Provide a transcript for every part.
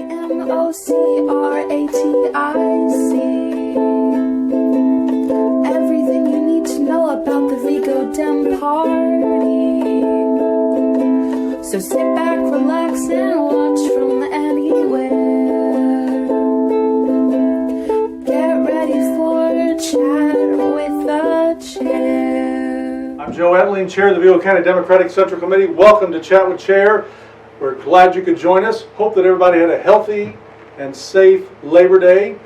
Everything you need to know about the Vigo Dem Party. So sit back, relax, and watch from anywhere. Get ready for a chat with a chair. I'm Joe Etling, Chair of the Vigo County Democratic Central Committee. Welcome to Chat with Chair. We're glad you could join us. Hope that everybody had a healthy and safe Labor Day.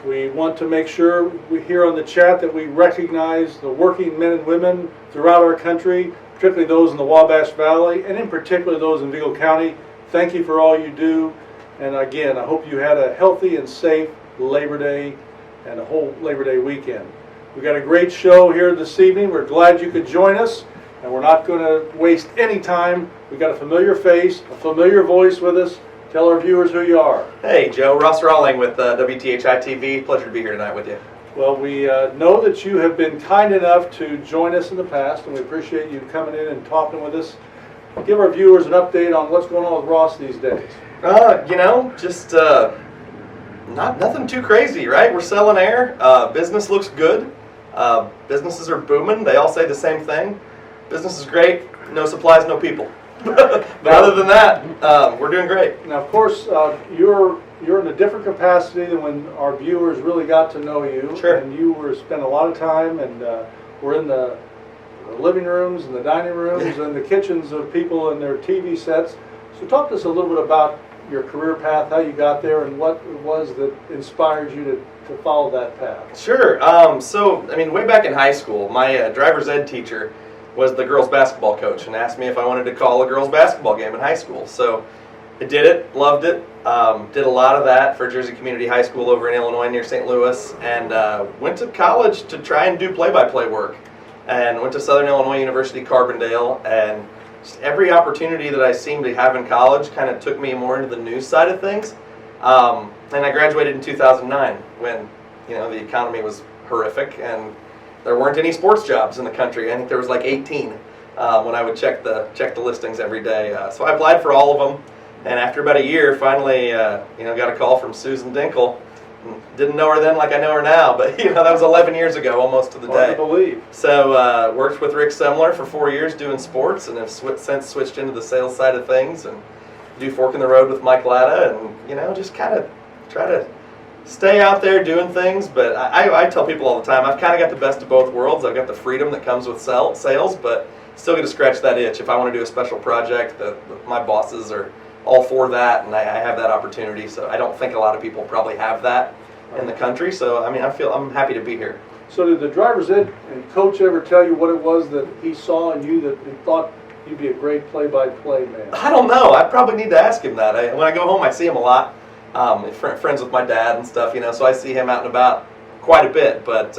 We want to make sure we here on the chat that we recognize the working men and women throughout our country, particularly those in the Wabash Valley, and in particular those in Vigo County. Thank you for all you do. And again, I hope you had a healthy and safe Labor Day and a whole Labor Day weekend. We've got a great show here this evening. We're glad you could join us, and we're not going to waste any time. We've got a familiar face, a familiar voice with us. Tell our viewers who you are. Hey, Joe. Ross Rawling with WTHI TV. Pleasure to be here tonight with you. Well, we know that you have been kind enough to join us in the past, and we appreciate you coming in and talking with us. Give our viewers an update on what's going on with Ross these days. Just nothing too crazy, right? We're selling air. Business looks good. Businesses are booming. They all say the same thing. Business is great. No supplies, no people. But other than that, we're doing great. Now, of course, you're in a different capacity than when our viewers really got to know you. Sure. And you spent a lot of time, and we're in the living rooms and the dining rooms and the kitchens of people and their TV sets. So talk to us a little bit about your career path, how you got there, and what it was that inspired you to follow that path. Sure. Way back in high school, my driver's ed teacher was the girls basketball coach and asked me if I wanted to call a girls basketball game in high school. So I did it, loved it, did a lot of that for Jersey Community High School over in Illinois near St. Louis, and went to college to try and do play-by-play work, and went to Southern Illinois University Carbondale, and just every opportunity that I seemed to have in college kind of took me more into the news side of things. And I graduated in 2009 when the economy was horrific and there weren't any sports jobs in the country. I think there was like 18 when I would check the listings every day. So I applied for all of them, and after about a year, finally, got a call from Susan Dinkle. Didn't know her then like I know her now, but that was 11 years ago, almost to the day. Hard to believe. So worked with Rick Semler for 4 years doing sports, and have since switched into the sales side of things, and do Fork in the Road with Mike Latta, and just kind of try to stay out there doing things. But I tell people all the time, I've kind of got the best of both worlds. I've got the freedom that comes with sales, but still get to scratch that itch. If I want to do a special project, my bosses are all for that, and I have that opportunity. So I don't think a lot of people probably have that in the country. So I'm happy to be here. So did the driver's ed and coach ever tell you what it was that he saw in you that he thought you'd be a great play-by-play man? I don't know. I probably need to ask him that. When I go home, I see him a lot. Friends with my dad and stuff, so I see him out and about quite a bit. But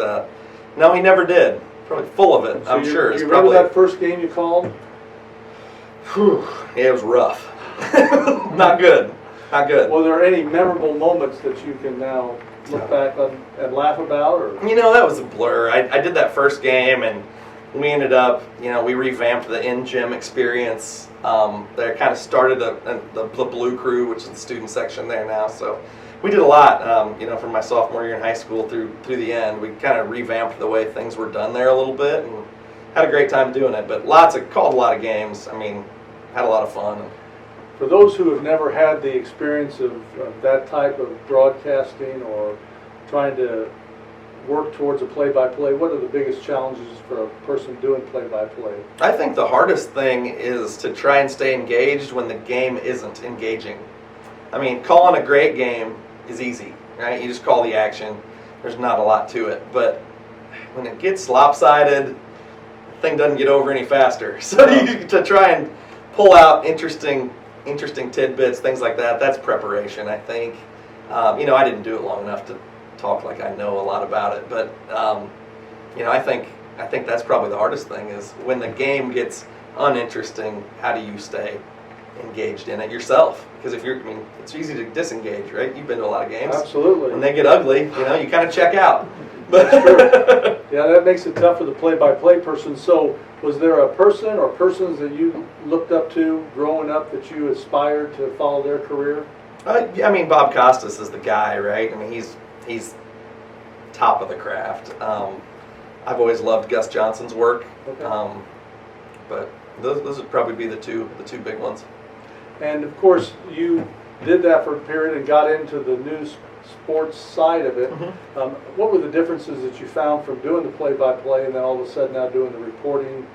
no, he never did. Probably full of it, I'm sure. You remember that first game you called? Yeah, it was rough. Not good. Not good. Were there any memorable moments that you can now look back on and laugh about? Or that was a blur. I did that first game, and we ended up, we revamped the in-gym experience. They kind of started the Blue Crew, which is the student section there now. So we did a lot, from my sophomore year in high school through the end. We kind of revamped the way things were done there a little bit, and had a great time doing it. But called a lot of games. Had a lot of fun. For those who have never had the experience of that type of broadcasting or trying to work towards a play-by-play, what are the biggest challenges for a person doing play-by-play? I think the hardest thing is to try and stay engaged when the game isn't engaging. Calling a great game is easy, right? You just call the action. There's not a lot to it. But when it gets lopsided, the thing doesn't get over any faster. So to try and pull out interesting tidbits, things like that, that's preparation, I think. I didn't do it long enough to talk like I know a lot about it, but I think that's probably the hardest thing is when the game gets uninteresting, how do you stay engaged in it yourself? Because it's easy to disengage, right? You've been to a lot of games. Absolutely. When they get ugly, you kind of check out. That's true. Yeah, that makes it tough for the play-by-play person. So was there a person or persons that you looked up to growing up that you aspired to follow their career? Yeah, I mean, Bob Costas is the guy, right? I mean, he's top of the craft. I've always loved Gus Johnson's work, Okay. but those would probably be the two big ones. And of course, you did that for a period and got into the news sports side of it. Mm-hmm. What were the differences that you found from doing the play-by-play and then all of a sudden now doing the reporting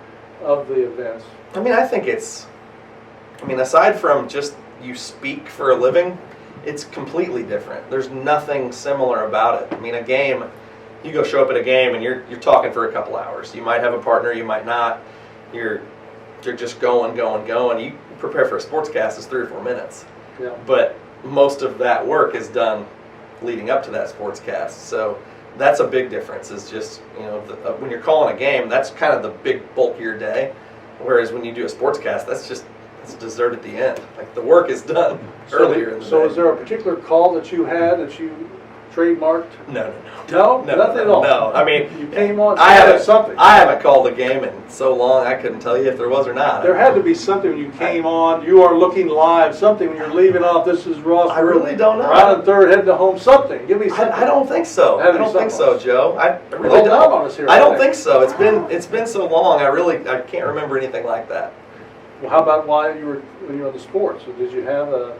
of the events? I mean, I think aside from just you speak for a living, it's completely different. There's nothing similar about it. I mean, a game, you go show up at a game and you're talking for a couple hours. You might have a partner, you might not. You're just going. You prepare for a sportscast is 3 or 4 minutes. Yeah. But most of that work is done leading up to that sportscast. So that's a big difference. Is just when you're calling a game, that's kind of the big bulk of your day. Whereas when you do a sportscast, it's dessert at the end. Like the work is done earlier in the day. So is there a particular call that you had that you trademarked? No, Nothing at all. No, I mean, you came on. I haven't called a game in so long I couldn't tell you if there was or not. There had to be something when you came on. You are looking live. Something when you're leaving off. This is Ross. I really don't know. Round and third, heading to home. Something. Give me something. I don't think so. I don't think so, Joe. I really Hold on on us here. I don't think so. It's been so long. I can't remember anything like that. Well, how about when you were in the sports? Did you have a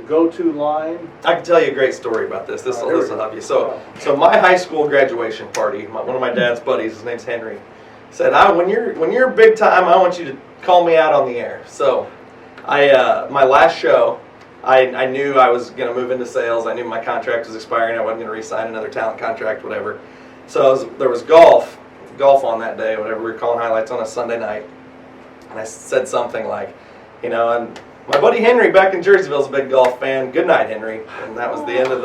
go-to line? I can tell you a great story about this. This will help you. So my high school graduation party, one of my dad's buddies, his name's Henry, said, when you're big time, I want you to call me out on the air. So my last show, I knew I was going to move into sales. I knew my contract was expiring. I wasn't going to re-sign another talent contract, whatever. So there was golf on that day, whatever. We were calling highlights on a Sunday night. And I said something like, and my buddy Henry back in Jerseyville is a big golf fan. Good night, Henry. And that was the end of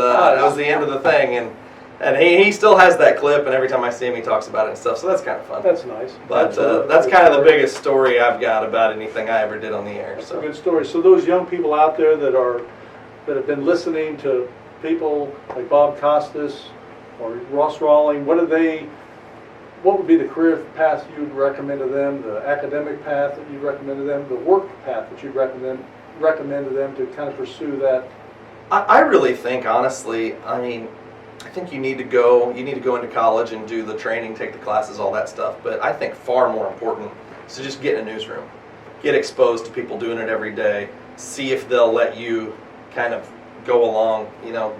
the thing. And he still has that clip, and every time I see him, he talks about it and stuff. So that's kind of fun. That's nice. But that's kind of the biggest story I've got about anything I ever did on the air. That's a good story. So those young people out there that have been listening to people like Bob Costas or Ross Rawling, what would be the career path you'd recommend to them, the academic path that you'd recommend to them, the work path that you'd recommend to them to kind of pursue that? I really think, honestly, I think you need to go into college and do the training, take the classes, all that stuff. But I think far more important is to just get in a newsroom, get exposed to people doing it every day, see if they'll let you kind of go along,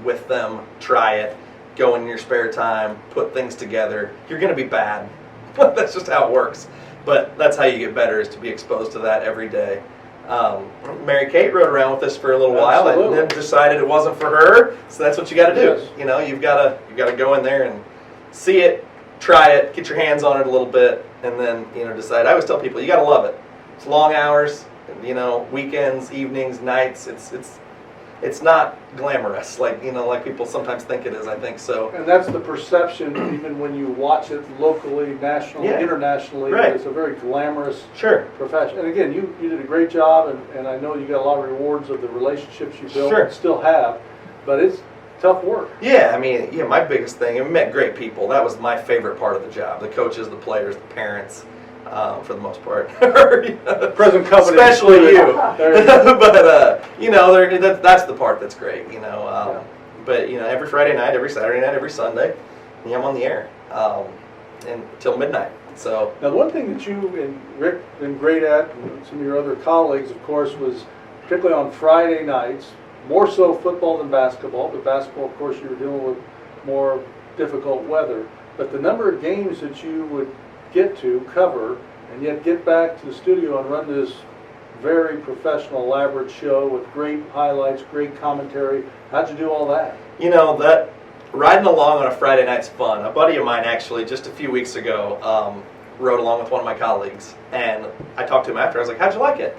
with them, try it. Go in your spare time, put things together. You're going to be bad. That's just how it works. But that's how you get better, is to be exposed to that every day. Mary Kate rode around with us for a little while and then decided it wasn't for her. So that's what you got to do. Yes. You've got to go in there and see it, try it, get your hands on it a little bit, and then decide. I always tell people you got to love it. It's long hours, weekends, evenings, nights. It's not glamorous like people sometimes think it is, I think so. And that's the perception even when you watch it locally, nationally, internationally. Right. It's a very glamorous Sure. profession. And again, you did a great job, and I know you got a lot of rewards of the relationships you built Sure. and still have, but it's tough work. Yeah, my biggest thing, I met great people. that was my favorite part of the job. The coaches, the players, the parents, for the most part. Present company. Especially you. But, that's the part that's great, But, every Friday night, every Saturday night, every Sunday, I'm on the air until midnight. So now, the one thing that you and Rick been great at, and some of your other colleagues, of course, was particularly on Friday nights, more so football than basketball. But basketball, of course, you were dealing with more difficult weather. But the number of games that you would get to cover and yet get back to the studio and run this very professional, elaborate show with great highlights, great commentary. How'd you do all that? that riding along on a Friday night's fun. A buddy of mine actually just a few weeks ago rode along with one of my colleagues, and I talked to him after. I was like, "How'd you like it?"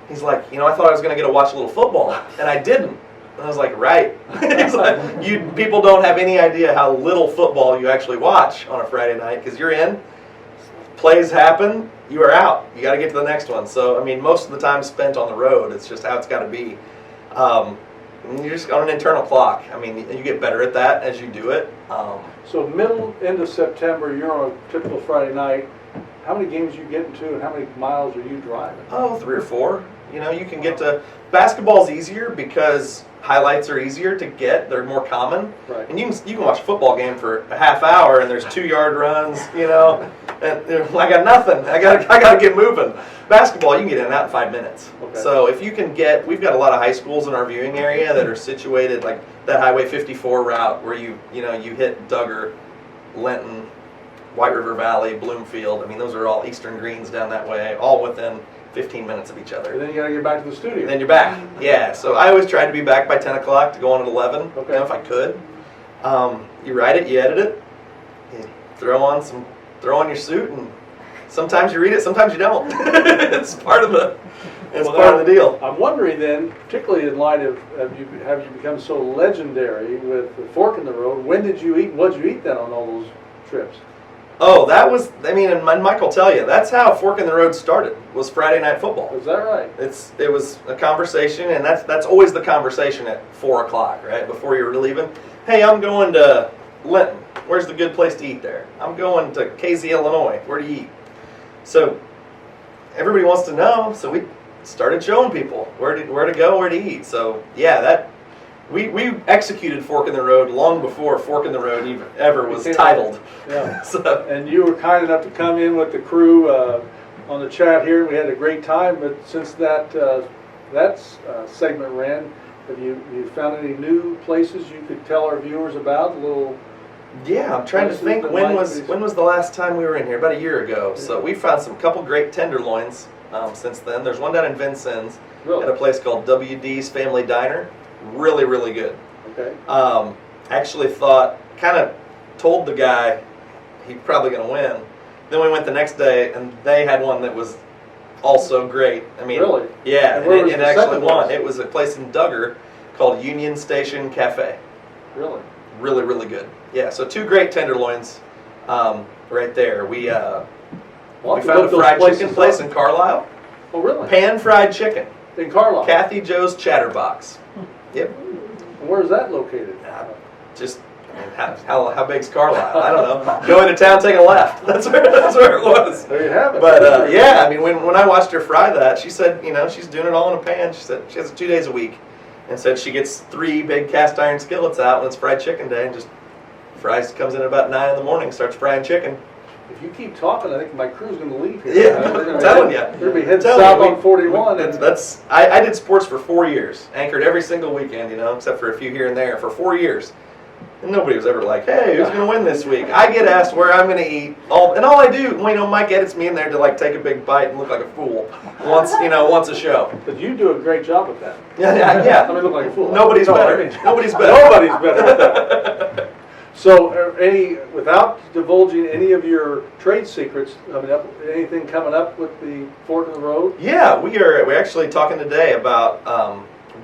He's like, "I thought I was going to get to watch a little football, and I didn't." And I was like, "Right." He's like, people don't have any idea how little football you actually watch on a Friday night, because you're in, plays happen, you are out. You got to get to the next one. So, most of the time spent on the road. It's just how it's got to be. You're just on an internal clock. You get better at that as you do it. So end of September, you're on a typical Friday night. How many games are you getting to, and how many miles are you driving? Oh, 3 or 4. You can get to, basketball's easier because highlights are easier to get. They're more common. Right. And you can watch a football game for a half hour and there's 2-yard runs, you know. And I got nothing. I got to get moving. Basketball, you can get in and out in 5 minutes. Okay. So if you can we've got a lot of high schools in our viewing area that are situated like that Highway 54 route where you hit Duggar, Linton, White River Valley, Bloomfield. I mean, those are all Eastern Greens down that way, all within 15 minutes of each other. And then you got to get back to the studio. And then you're back. Yeah, so I always tried to be back by 10 o'clock to go on at 11, Okay. if I could. You write it, you edit it, you throw on your suit, and sometimes you read it, sometimes you don't. It's part of the deal. I'm wondering then, particularly in light of have you become so legendary with the Fork in the Road, when did you eat, what did you eat then on all those trips? Oh, that was, and Mike will tell you, that's how Fork in the Road started, was Friday Night Football. Is that right? It was a conversation, and that's always the conversation at 4 o'clock, right, before you're leaving. Hey, I'm going to Linton. Where's the good place to eat there? I'm going to KZ, Illinois. Where do you eat? So everybody wants to know, so we started showing people where to go, where to eat. So yeah, we executed Fork in the Road long before Fork in the Road even ever was titled. Yeah. So, and you were kind enough to come in with the crew on the chat here. We had a great time, but since that segment ran, have you found any new places you could tell our viewers about? A little. Yeah, I'm trying to think when was the last time we were in here? About a year ago. So we found some couple great tenderloins since then. There's one down in Vincennes at a place called WD's Family Diner. Really, really good. Okay. Actually kind of told the guy he's probably going to win. Then we went the next day and they had one that was also great. I mean, really? Yeah, and it actually won. It was a place in Duggar called Union Station Cafe. Really? Really, really good. Yeah, so 2 great tenderloins right there. We found a fried chicken place in Carlisle. Oh, really? Pan fried chicken. In Carlisle? Kathy Joe's Chatterbox. Yep. And where's that located? How big's Carlisle? I don't know. Go into town, take a left. That's where it was. There you have it. But yeah, I mean, when I watched her fry that, she said, she's doing it all in a pan. She said she has it 2 days a week, and said she gets 3 big cast iron skillets out when it's fried chicken day, and just comes in at about 9 in the morning, starts frying chicken. If you keep talking, I think my crew's going to leave here. Yeah, I'm telling you. We're going to be heading south on 41. I did sports for 4 years, anchored every single weekend, except for a few here and there, for 4 years. And nobody was ever like, hey, who's going to win this week? I get asked where I'm going to eat, and all I do, Mike edits me in there to take a big bite and look like a fool once a show. But you do a great job with that. Yeah. I mean, look like a fool. Nobody's better. Nobody's better. Nobody's better at that. So, without divulging any of your trade secrets, anything coming up with the Fork in the Road? Yeah, we're actually talking today about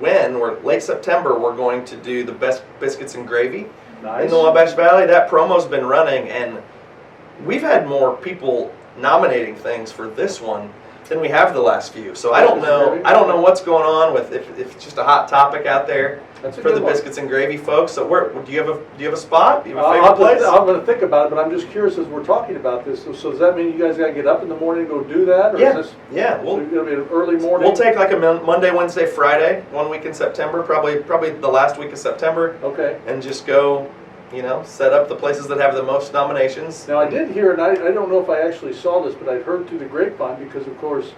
late September, we're going to do the best biscuits and gravy in the Wabash Valley. That promo's been running, and we've had more people nominating things for this one than we have the last few. So I don't know what's going on with if it's just a hot topic out there for the biscuits and gravy folks. So do you have a spot? Do you have a favorite place? I'm going to think about it, but I'm just curious as we're talking about this. So does that mean you guys got to get up in the morning and go do that? Or is We'll going to be an early morning. We'll take a Monday, Wednesday, Friday, 1 week in September, probably the last week of September. Okay. And just go, set up the places that have the most nominations. Now I did hear, and I don't know if I actually saw this, but I'd heard through the grapevine because, of course,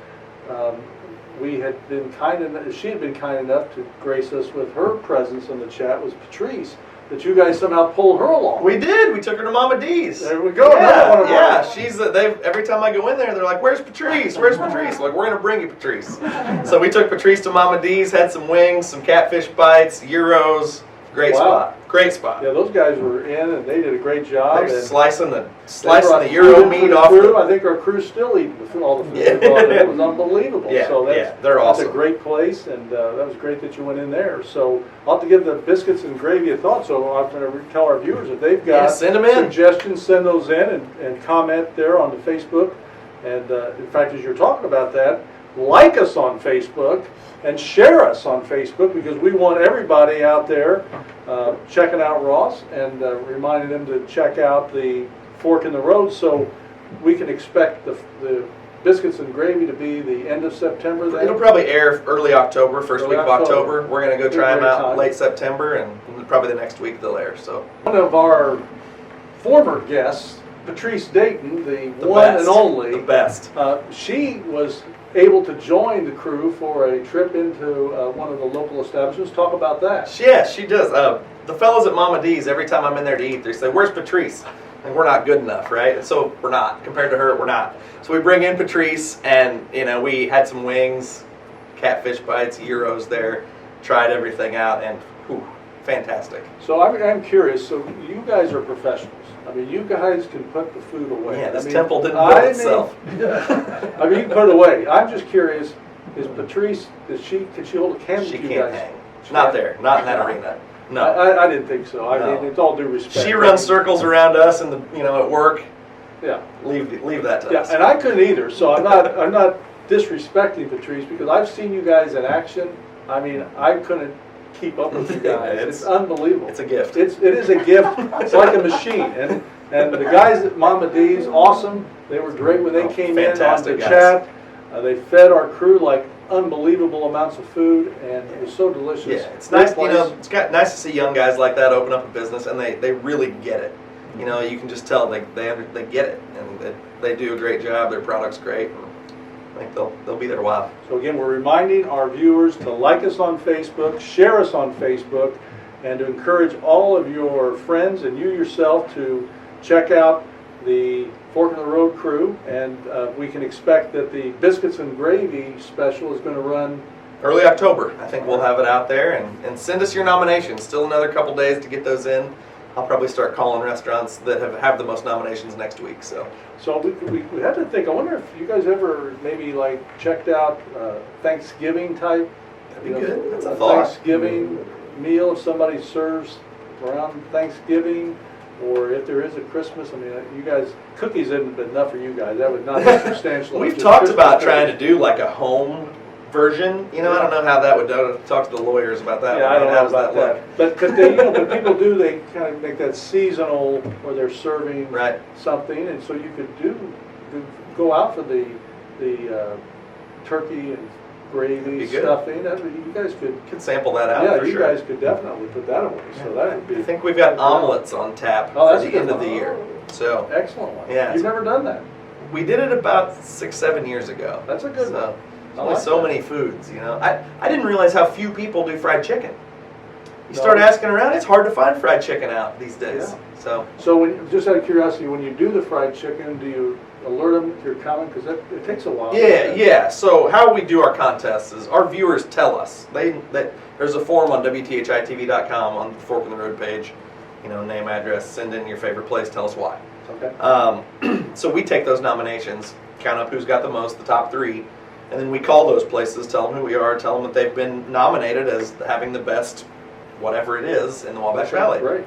she had been kind enough to grace us with her presence in the chat, was Patrice, that you guys somehow pulled her along. We did. We took her to Mama D's. There we go. Yeah. She's every time I go in there, they're like, "Where's Patrice? Where's Patrice?" Like, we're gonna bring you Patrice. So we took Patrice to Mama D's, had some wings, some catfish bites, gyros. Great spot. Great spot. Yeah, those guys were in, and they did a great job. They're slicing the gyro meat off. I think our crew's still eating all the food. It was unbelievable. Yeah, so they're awesome. That's a great place, and that was great that you went in there. So I'll have to give the biscuits and gravy a thought. So I'll have to tell our viewers if they've got send them in. Suggestions, send those in and comment there on the Facebook. And in fact, as you're talking about that, like us on Facebook and share us on Facebook, because we want everybody out there checking out Ross and reminding them to check out the Fork in the Road, so we can expect the biscuits and gravy to be the end of September then? It'll probably air early October, first Early week of October. October. We're going to go Be a try them great out time. late September, and probably the next week they'll air. So One of our former guests, Patrice Dayton, the one best. and only, The best. she was able to join the crew for a trip into one of the local establishments. Talk about that. Yeah, she does. The fellas at Mama D's, every time I'm in there to eat, they say, "Where's Patrice?" And we're not good enough, right? And so we're not. Compared to her, we're not. So we bring in Patrice, and we had some wings, catfish bites, gyros there, tried everything out, and whew, fantastic. So I'm curious. So you guys are professionals. I mean, you guys can put the food away. Yeah, this I mean, temple didn't build itself. I mean, you can put it away. I'm just curious. Is Patrice? Can she hold a candle She to you can't guys? hang. She Not can't? there. Not in that arena. No. I didn't think so. I No. mean, it's all due respect. She runs circles around us, and at work. Yeah. Leave that to Yeah, us. and I couldn't either. So I'm not disrespecting Patrice because I've seen you guys in action. I mean, I couldn't keep up with you guys. It's unbelievable. It's a gift. It is a gift. It's like a machine. And the guys at Mama D's, awesome. They were great when they came in on the fantastic guys. chat. They fed our crew like unbelievable amounts of food, and it was so delicious. Yeah, it's Great nice. place. It's nice to see young guys like that open up a business, and they really get it. You can just tell they get it, and they do a great job. Their product's great, and I think they'll be there a while. So again, we're reminding our viewers to like us on Facebook, share us on Facebook, and to encourage all of your friends and you yourself to check out the Fork in the Road crew. And we can expect that the biscuits and gravy special is going to run. Early October, I think we'll have it out there, and send us your nominations. Still another couple days to get those in. I'll probably start calling restaurants that have the most nominations next week. So We have to think. I wonder if you guys ever maybe like checked out Thanksgiving type. that'd be good. That's a thought. Thanksgiving meal if somebody serves around Thanksgiving, or if there is a Christmas. I mean, you guys, cookies isn't enough for you guys. That would not be substantial. We've Just talked Christmas about cookies. trying to do like a home version. I don't know how that would go. Talk to the lawyers about that. Yeah, one. I don't How know does about look? that. But they, when people do, they kind of make that seasonal where they're serving Right. something, and so you could go out for the turkey and gravy Be good. stuffing. You guys could. Could sample that out Yeah, for you sure. guys could definitely put that away. So that would be. I think we've got omelets on tap Oh, for that's a the good end of one. the year. So Excellent one. Yeah, You've never done that. we did it about 6-7 years ago. That's a good one. So I there's only like so that. many foods. I didn't realize how few people do fried chicken. You No. start asking around, it's hard to find fried chicken out these days. Yeah. So So just out of curiosity, when you do the fried chicken, do you alert them if you're coming? Because it takes a while. yeah. So how we do our contests is our viewers tell us. There's a form on WTHITV.com on the Fork in the Road page. Name, address, send in your favorite place, tell us why. Okay. So we take those nominations, count up who's got the most, the top 3, and then we call those places, tell them who we are, tell them that they've been nominated as having the best whatever it is in the Wabash Valley. Great.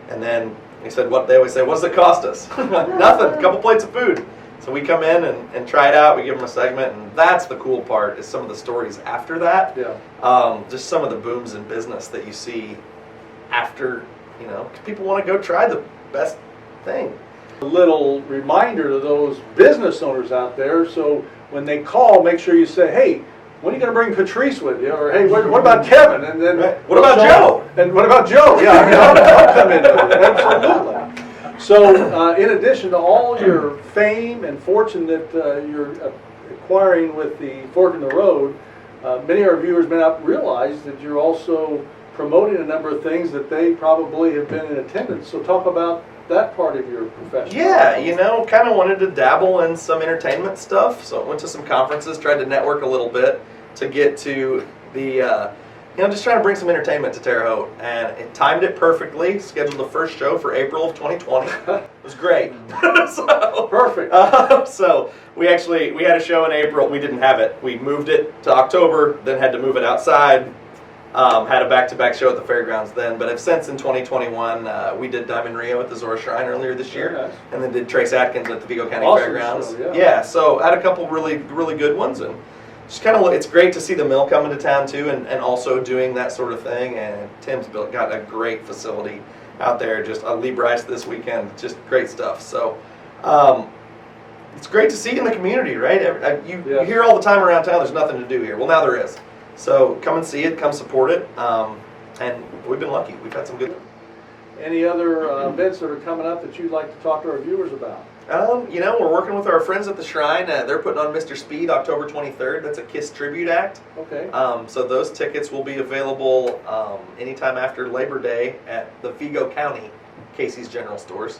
And then they always say, what's it cost us? Nothing, a couple plates of food. So we come in and try it out, we give them a segment, and that's the cool part, is some of the stories after that. Yeah. Just some of the booms in business that you see after, 'cause people want to go try the best thing. A little reminder to those business owners out there, so when they call, make sure you say, hey, when are you going to bring Patrice with you? Or, hey, what about Kevin? And then, What about Joe? And what about Joe? Yeah, I mean, I'll come into it. Absolutely. So, in addition to all your fame and fortune that you're acquiring with the Fork in the Road, many of our viewers may not realize that you're also promoting a number of things that they probably have been in attendance. So talk about that part of your profession. Yeah, kind of wanted to dabble in some entertainment stuff. So I went to some conferences, tried to network a little bit to get to the, just trying to bring some entertainment to Terre Haute. And it timed it perfectly, scheduled the first show for April of 2020. It was great. So, Perfect. So we had a show in April. We didn't have it. We moved it to October, then had to move it outside. Had a back-to-back show at the fairgrounds then, but have since in 2021 we did Diamond Rio at the Zora Shrine earlier this year, Very nice. and then did Trace Atkins at the Vigo County Awesome Fairgrounds. show, yeah. So had a couple really good ones, and just kind of it's great to see the mill coming to town too, and also doing that sort of thing. And Tim's got a great facility out there. Just Lee Bryce this weekend, just great stuff. So. it's great to see you in the community, right? You Yes. hear all the time around town there's nothing to do here. Well, now there is. So come and see it, come support it, and we've been lucky. We've had some good. Any other events that are coming up that you'd like to talk to our viewers about? We're working with our friends at the Shrine. They're putting on Mr. Speed October 23rd. That's a KISS tribute act. Okay. So those tickets will be available anytime after Labor Day at the Vigo County Casey's General Stores.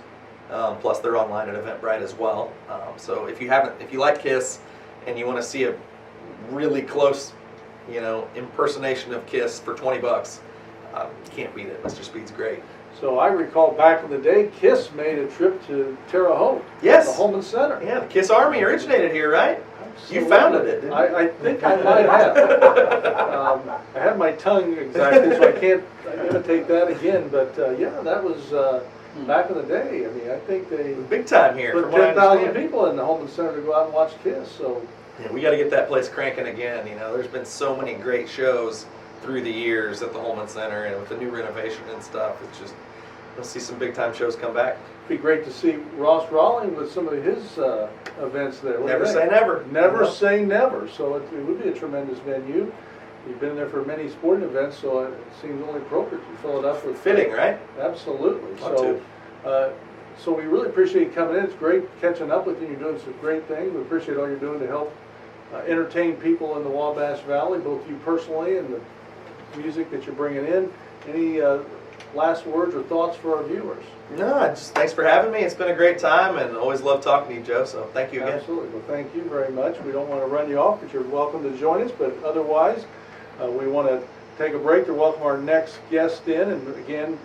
Plus they're online at Eventbrite as well. So if you like KISS and you want to see a really close, impersonation of KISS for $20, you can't beat it. Mr. Speed's great. So I recall back in the day, KISS made a trip to Terre Haute. Yes. The Holman Center. Yeah, the KISS Army originated here, right? Absolutely. You founded it, didn't you? I think I might have. I have my tongue exactly, so I can't imitate that again. But yeah, that was back in the day. I mean, I think they big time here. put from what I 10,000 understand. people in the Holman Center to go out and watch KISS. So Yeah, we got to get that place cranking again. There's been so many great shows through the years at the Holman Center, and with the new renovation and stuff, it's just we'll see some big time shows come back. it'd be great to see Ross Rawling with some of his events there. What do you Never think? say never. Never say never. So it would be a tremendous venue. You've been there for many sporting events, so it seems only appropriate to fill it up with Fitting, right? Absolutely. Love So, so we really appreciate you coming in. It's great catching up with you. You're doing some great things. We appreciate all you're doing to help entertain people in the Wabash Valley, both you personally and the music that you're bringing in. Any last words or thoughts for our viewers? No, just thanks for having me. It's been a great time, and always love talking to you, Joe. So thank you again. Absolutely. Well, thank you very much. We don't want to run you off, but you're welcome to join us. But otherwise, we want to take a break to welcome our next guest in. And again,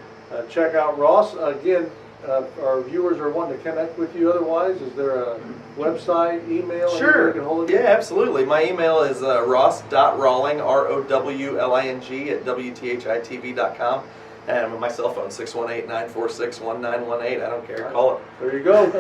check out Ross. Again, our viewers are wanting to connect with you. Otherwise, is there a website, email? Sure. Get hold of you? Yeah, absolutely. My email is ross.rawling, ROWLING, at WTHITV.com. And my cell phone, 618-946-1918. I don't care. Call it. There you go.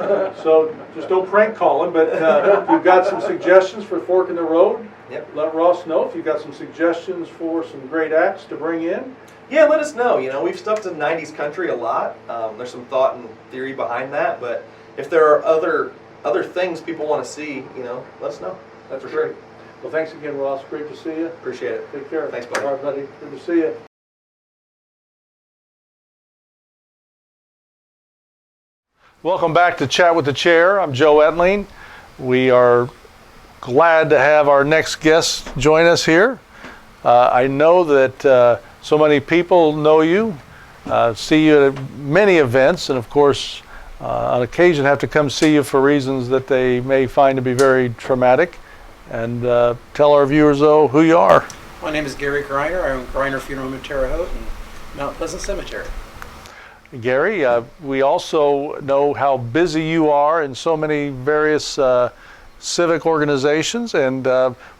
So just don't prank call him, but if you've got some suggestions for Fork in the Road, Yep. let Ross know. If you've got some suggestions for some great acts to bring in, Yeah, let us know. We've stuck to 90s country a lot. There's some thought and theory behind that, but if there are other things people want to see, let us know. that's For great. sure. Well, thanks again, Ross. Great to see you. Appreciate it. Take care. Thanks, buddy. All right, buddy. Good to see you. Welcome back to Chat with the Chair. I'm Joe Etling. We are glad to have our next guest join us here. I know that so many people know you, see you at many events, and of course, on occasion have to come see you for reasons that they may find to be very traumatic. And tell our viewers, though, who you are. My name is Gary Greiner. I own Greiner Funeral Home in Terre Haute and Mount Pleasant Cemetery. Gary, we also know how busy you are in so many various civic organizations, and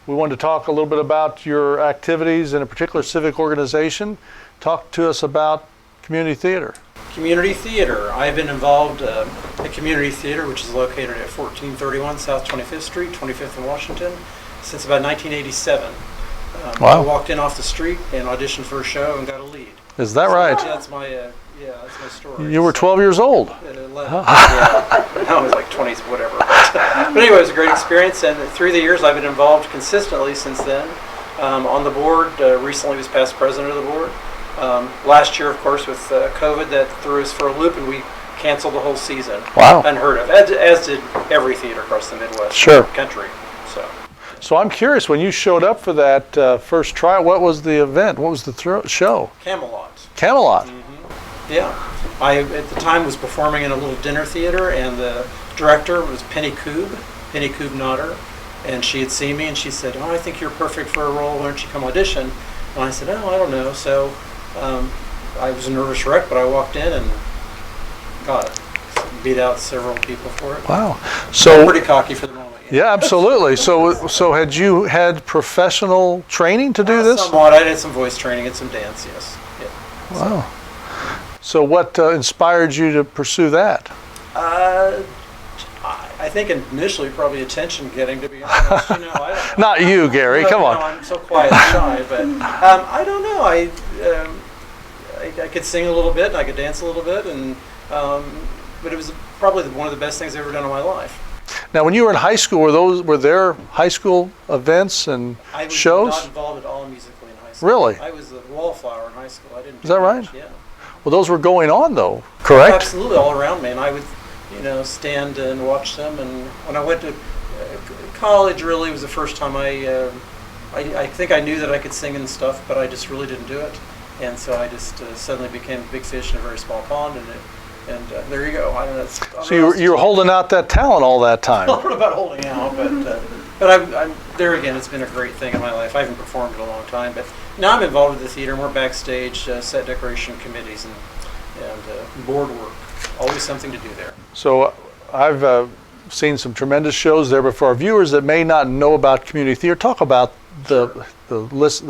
we wanted to talk a little bit about your activities in a particular civic organization. Talk to us about community theater. Community theater. I've been involved at Community Theater, which is located at 1431 South 25th Street, 25th and Washington, since about 1987. Wow. I walked in off the street and auditioned for a show and got a lead. Is that right? That's my story. You were 12 years old. At 11. Yeah. I was like 20, whatever. But anyway, it was a great experience, and through the years, I've been involved consistently since then. On the board, recently was past president of the board. Last year, of course, with COVID, that threw us for a loop, and we canceled the whole season. Wow. Unheard of, as did every theater across the Midwest country. So I'm curious, when you showed up for that first trial, what was the event? What was the show? Camelot. Camelot. Yeah. I, at the time, was performing in a little dinner theater, and the director was Penny Koob Nodder, and she had seen me, and she said, "Oh, I think you're perfect for a role. Why don't you come audition?" And I said, "Oh, I don't know." So I was a nervous wreck, but I walked in and got it. Beat out several people for it. Wow. I'm So pretty cocky for the moment. yeah, absolutely. So had you had professional training to do this? Somewhat. I did some voice training and some dance, yes. Yeah. Wow. So what inspired you to pursue that? I think initially probably attention getting, to be honest. I don't know. Not you, Gary. No, Come no, on. I'm so quiet and shy, but I don't know. I could sing a little bit, and I could dance a little bit, and but it was probably one of the best things I've ever done in my life. Now, when you were in high school, were there high school events and I was shows? not involved at all musically in high school. Really? I was the wallflower in high school. I didn't. Is that right? much, Yeah. Well, those were going on though, correct? Absolutely, all around me, and I would, stand and watch them. And when I went to college, really was the first time I think I knew that I could sing and stuff, but I just really didn't do it. And so I just suddenly became a big fish in a very small pond, and there you go. I don't know. So you were holding out that talent all that time. I don't know about holding out, but I'm there again. It's been a great thing in my life. I haven't performed in a long time, but now I'm involved with the theater. And we're backstage, set decoration committees and board work. Always something to do there. So I've seen some tremendous shows there, but for our viewers that may not know about community theater, talk about the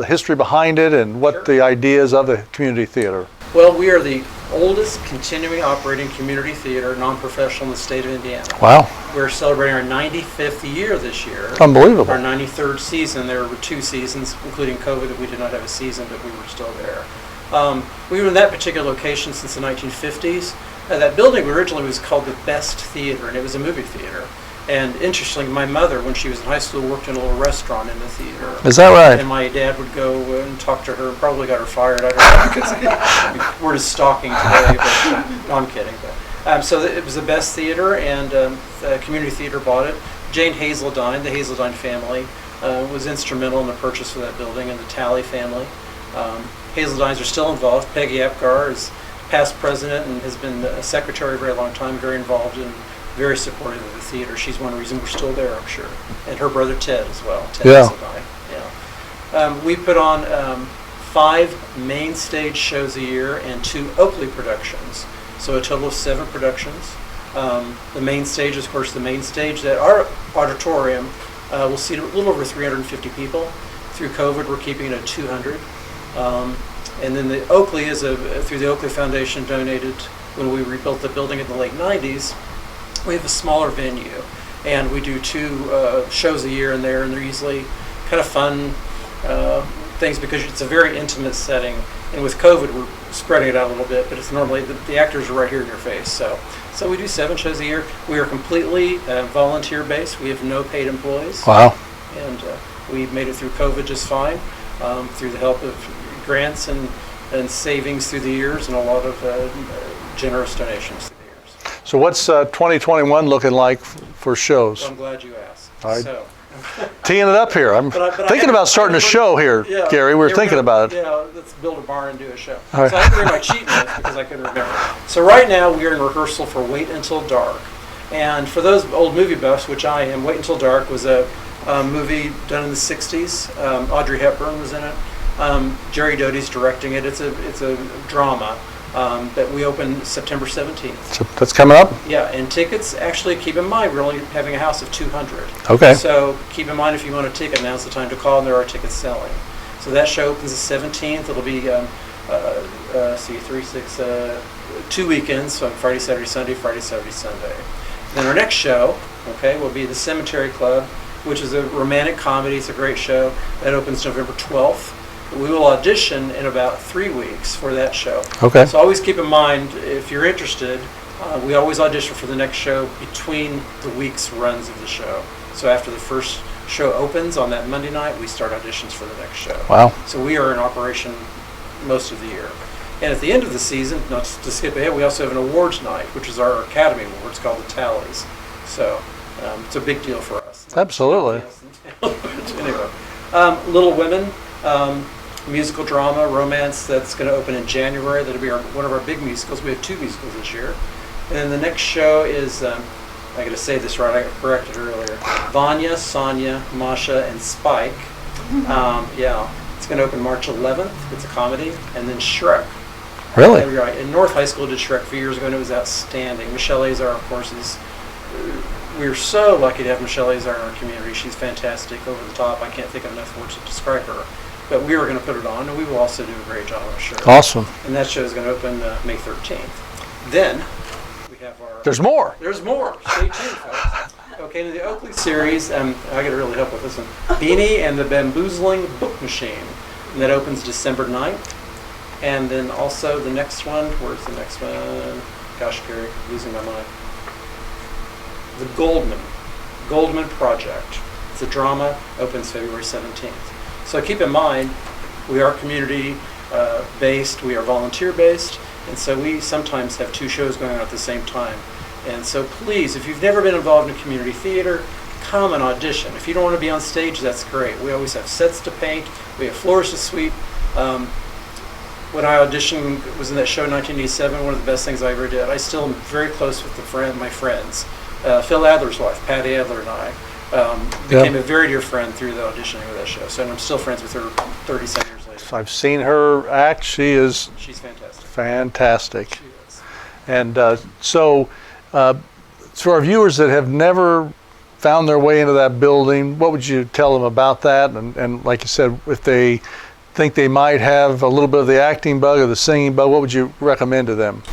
history behind it and what Sure. the ideas of the community theater. Well, we are the oldest continuing operating community theater, non-professional in the state of Indiana. Wow, We're celebrating our 95th year this year. unbelievable. Our 93rd season. There were 2 seasons, including COVID. We did not have a season, but we were still there. We were in that particular location since the 1950s. That building originally was called the Best Theater, and it was a movie theater. And interestingly, my mother, when she was in high school, worked in a little restaurant in the theater. Is that right? And my dad would go and talk to her, and probably got her fired. I don't know, because we're just stalking today. But, no, I'm kidding. But, so it was the Best Theater, and the community theater bought it. Jane Hazeldine, the Hazeldine family, was instrumental in the purchase of that building, and the Talley family. Hazeldines are still involved. Peggy Apgar is past president and has been a secretary a very long time, very involved and very supportive of the theater. She's one reason we're still there, I'm sure. And her brother Ted as well. Ted Yeah. Hazeldine. Yeah. We put on 5 main stage shows a year and 2 Oakley productions. So a total of 7 productions. The main stage, of course, the main stage at our auditorium will seat a little over 350 people. Through COVID, we're keeping it at 200. And then the Oakley is through the Oakley Foundation donated when we rebuilt the building in the late 90s. We have a smaller venue, and we do 2 shows a year in there, and they're usually kind of fun things because it's a very intimate setting. And with COVID, we're spreading it out a little bit, but it's normally the actors are right here in your face. So we do 7 shows a year. We are completely volunteer based. We have no paid employees. Wow. And we made it through COVID just fine, through the help of grants and savings through the years, and a lot of generous donations through the years. So what's 2021 looking like for shows? So I'm glad you asked. All right. So, Teeing it up here. I'm but I thinking about starting a show here, yeah, Gary. We're yeah, thinking about it. Yeah, let's build a barn and do a show. All right. So I had to bring my cheat list because I couldn't remember. So right now we are in rehearsal for Wait Until Dark. And for those old movie buffs, which I am, Wait Until Dark was a movie done in the 60s. Audrey Hepburn was in it. Jerry Doty's directing it. It's a drama that we open September 17th. So that's coming up? Yeah, and tickets, actually, keep in mind, we're only having a house of 200. Okay. So keep in mind, if you want a ticket, now's the time to call, and there are tickets selling. So that show opens the 17th. It'll be, 2 weekends, so Friday, Saturday, Sunday, Friday, Saturday, Sunday. Then our next show, will be The Cemetery Club, which is a romantic comedy. It's a great show. That opens November 12th. We will audition in about 3 weeks for that show. Okay. So always keep in mind, if you're interested, we always audition for the next show between the week's runs of the show. So after the first show opens on that Monday night, we start auditions for the next show. Wow. So we are in operation most of the year. And at the end of the season, not to skip ahead, we also have an awards night, which is our Academy Awards called the Tallies. So it's a big deal for us. Absolutely. Anyway, Little Women, musical drama, romance, that's going to open in January. That'll be one of our big musicals. We have 2 musicals this year. And then the next show is, I got to say this right, I corrected earlier, Vanya, Sonia, Masha, and Spike. It's going to open March 11th. It's a comedy. And then Shrek. Really? Right. And North High School did Shrek a few years ago, and it was outstanding. Michelle Azar, of course, we're so lucky to have Michelle Azar in our community. She's fantastic, over the top. I can't think of enough words to describe her. But we are going to put it on, and we will also do a great job, I'm sure. Awesome. And that show is going to open May 13th. Then we have our... There's more. There's more. Stay tuned, folks. Okay, in the Oakley series, I got to really help with this one. Beanie and the Bamboozling Book Machine. And that opens December 9th. And then also the next one, where's the next one? Gosh, Gary, losing my mind. The Goldman. Goldman Project. It's a drama, opens February 17th. So keep in mind, we are community based, we are volunteer based, and so we sometimes have 2 shows going on at the same time. And so please, if you've never been involved in community theater, come and audition. If you don't want to be on stage, that's great. We always have sets to paint, we have floors to sweep. When I auditioned, was in that show in 1987, one of the best things I ever did. I still am very close with my friends. Phil Adler's wife, Patty Adler, and I became a very dear friend through the auditioning of that show. So I'm still friends with her 37 years later. I've seen her act. She's fantastic. Fantastic. She is. And so for our viewers that have never found their way into that building, what would you tell them about that? And like you said, if they think they might have a little bit of the acting bug or the singing bug, what would you recommend to them?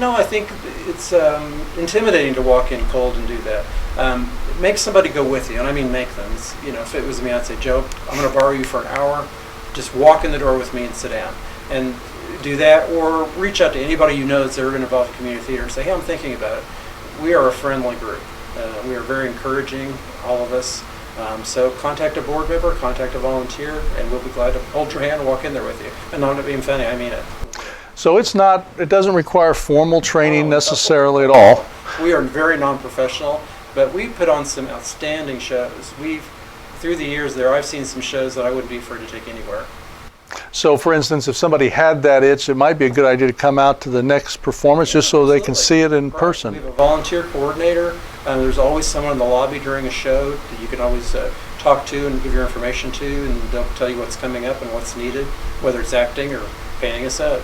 I think it's intimidating to walk in cold and do that. Make somebody go with you, and I mean make them. If it was me, I'd say, Joe, I'm going to borrow you for an hour. Just walk in the door with me and sit down. And do that, or reach out to anybody you know that's ever been involved in community theater and say, hey, I'm thinking about it. We are a friendly group. We are very encouraging, all of us. So contact a board member, contact a volunteer, and we'll be glad to hold your hand and walk in there with you. And not being funny, I mean it. So it doesn't require formal training necessarily at all. We are very non-professional, but we put on some outstanding shows. Through the years there, I've seen some shows that I wouldn't be afraid to take anywhere. So for instance, if somebody had that itch, it might be a good idea to come out to the next performance just so they can see it in person. We have a volunteer coordinator. There's always someone in the lobby during a show that you can always talk to and give your information to, and they'll tell you what's coming up and what's needed, whether it's acting or painting a set.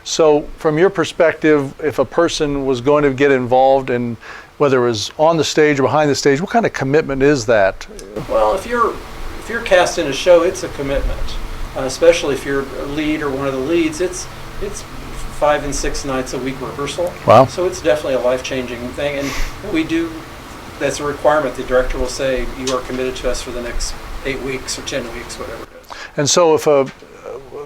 So from your perspective, if a person was going to get involved in whether it was on the stage or behind the stage, what kind of commitment is that? Well, if you're cast in a show, it's a commitment. Especially if you're a lead or one of the leads, it's 5 and 6 nights a week rehearsal. Wow. So it's definitely a life-changing thing, and that's a requirement. The director will say, you are committed to us for the next 8 weeks or 10 weeks, whatever it is. And so if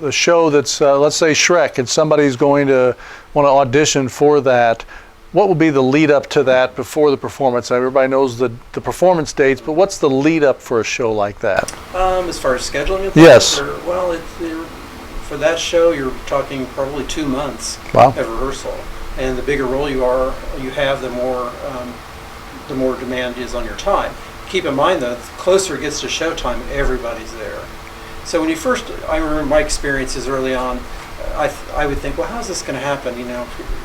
the show that's, let's say Shrek, and somebody's going to want to audition for that, what will be the lead up to that before the performance? Everybody knows the performance dates, but what's the lead up for a show like that? As far as scheduling it? Yes. For that show, you're talking probably 2 months Wow. of rehearsal. And the bigger role you have, the more demand is on your time. Keep in mind, though, the closer it gets to showtime, everybody's there. So I remember my experiences early on, I would think, well, how's this going to happen?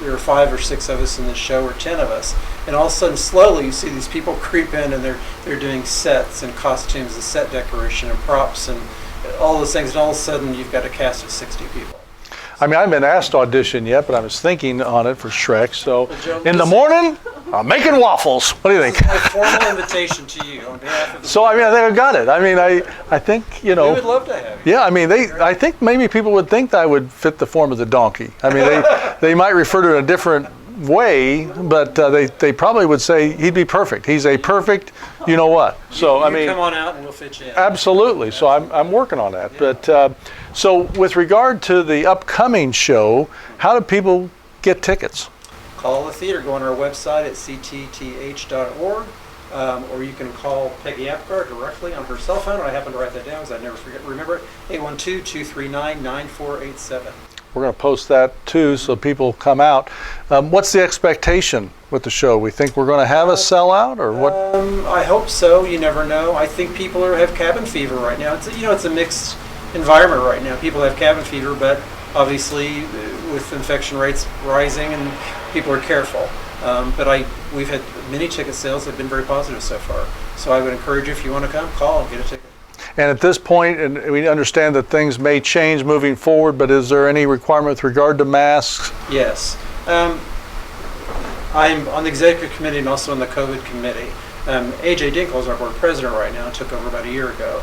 There are 5 or 6 of us in this show, or 10 of us, and all of a sudden, slowly, you see these people creep in, and they're doing sets and costumes and set decoration and props and all those things, and all of a sudden, you've got a cast of 60 people. I mean, I haven't been asked to audition yet, but I was thinking on it for Shrek. So Well, Joe, in the morning, I'm making waffles. What do you think? My formal invitation to you on behalf of the So I mean, I think I got it. I mean, I think We would love to have you. Yeah, I mean, I think maybe people would think that I would fit the form of the donkey. I mean, they might refer to it in a different way, but they probably would say he'd be perfect. He's a perfect, you know what. So I mean, come on out and we'll fit you in. absolutely. So I'm working on that. But so with regard to the upcoming show, how do people get tickets? Call the theater. Go on our website at ctth.org. Or you can call Peggy Apgar directly on her cell phone. I happen to write that down because I never remember it. 812-239-9487. We're going to post that too, so people come out. What's the expectation with the show? We think we're going to have a sellout, or what? I hope so. You never know. I think people have cabin fever right now. It's a mixed environment right now. People have cabin fever, but obviously with infection rates rising, and people are careful. But we've had many ticket sales that have been very positive so far. So I would encourage you, if you want to come, call and get a ticket. And at this point, and we understand that things may change moving forward, but is there any requirement with regard to masks? Yes. I'm on the executive committee and also on the COVID committee. A.J. Dinkle is our board president right now, took over about a year ago.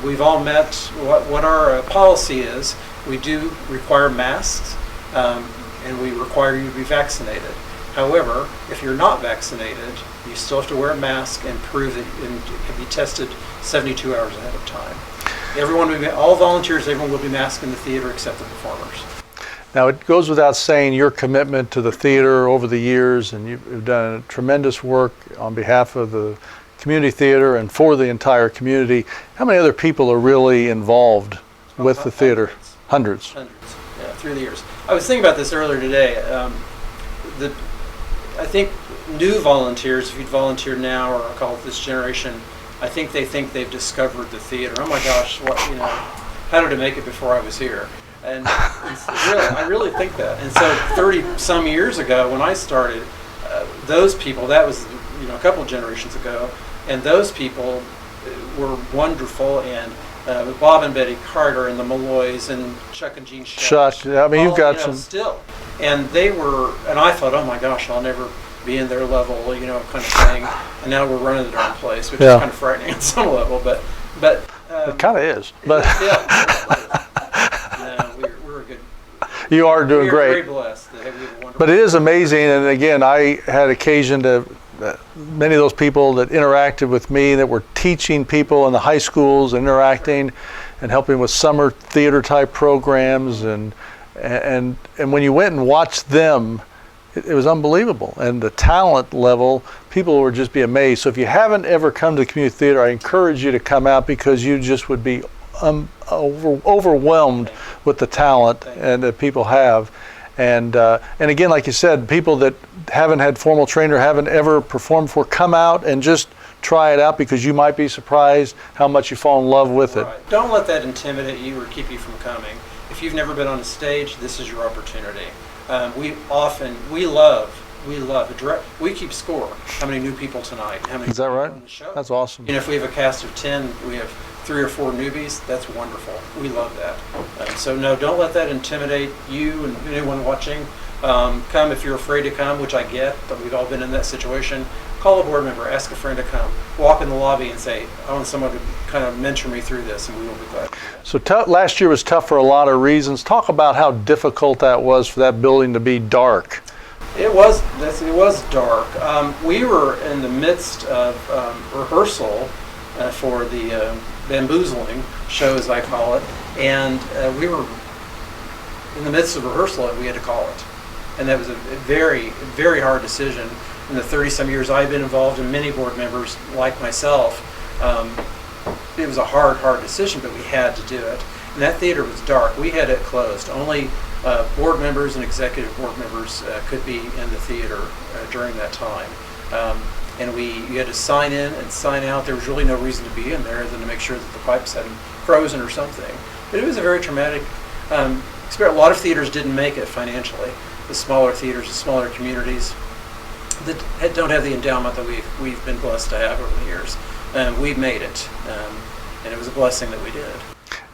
We've all met what our policy is. We do require masks, and we require you to be vaccinated. However, if you're not vaccinated, you still have to wear a mask and prove that and can be tested 72 hours ahead of time. All volunteers, everyone will be masked in the theater except the performers. Now, it goes without saying your commitment to the theater over the years, and you've done tremendous work on behalf of the community theater and for the entire community. How many other people are really involved with the theater? Hundreds. Hundreds, yeah, through the years. I was thinking about this earlier today. I think new volunteers, if you'd volunteer now, or I'll call it this generation, I think they think they've discovered the theater. Oh my gosh, how did it make it before I was here? And I really think that. And so 30 some years ago when I started, those people, that was a couple of generations ago, and those people were wonderful, and Bob and Betty Carter and the Malloys and Chuck and Jean Shush. I mean, you've got some still, and they were, and I thought, oh my gosh, I'll never be in their level, kind of thing. And now we're running the darn place, which is kind of frightening on some level, but it kind of is. But we're a good. You are doing great. Very blessed. We have a wonderful. But it is amazing, and again, I had occasion to. Many of those people that interacted with me, that were teaching people in the high schools, interacting and helping with summer theater type programs, and when you went and watched them, it was unbelievable. And the talent level, people would just be amazed. So if you haven't ever come to the community theater, I encourage you to come out, because you just would be overwhelmed with the talent and that people have. And again, like you said, people that haven't had formal training or haven't ever performed before, come out and just try it out, because you might be surprised how much you fall in love with it. Right. Don't let that intimidate you or keep you from coming. If you've never been on a stage, this is your opportunity. We keep score. How many new people tonight? How many Is that right? on the show? That's awesome. If we have a cast of 10, we have 3 or 4 newbies. That's wonderful. We love that. So no, don't let that intimidate you and anyone watching. Come if you're afraid to come, which I get, but we've all been in that situation. Call a board member, ask a friend to come. Walk in the lobby and say, I want someone to kind of mentor me through this, and we will be glad. So last year was tough for a lot of reasons. Talk about how difficult that was for that building to be dark. It was dark. We were in the midst of rehearsal for the bamboozling show, as I call it, and we were in the midst of rehearsal, and we had to call it. And that was a very, very hard decision. In the 30-some years I've been involved, and many board members like myself, it was a hard decision, but we had to do it. And that theater was dark. We had it closed. Only board members and executive board members could be in the theater during that time. And you had to sign in and sign out. There was really no reason to be in there than to make sure that the pipes hadn't frozen or something. But it was a very traumatic experience. A lot of theaters didn't make it financially. The smaller theaters, the smaller communities that don't have the endowment that we've been blessed to have over the years. We made it, and it was a blessing that we did.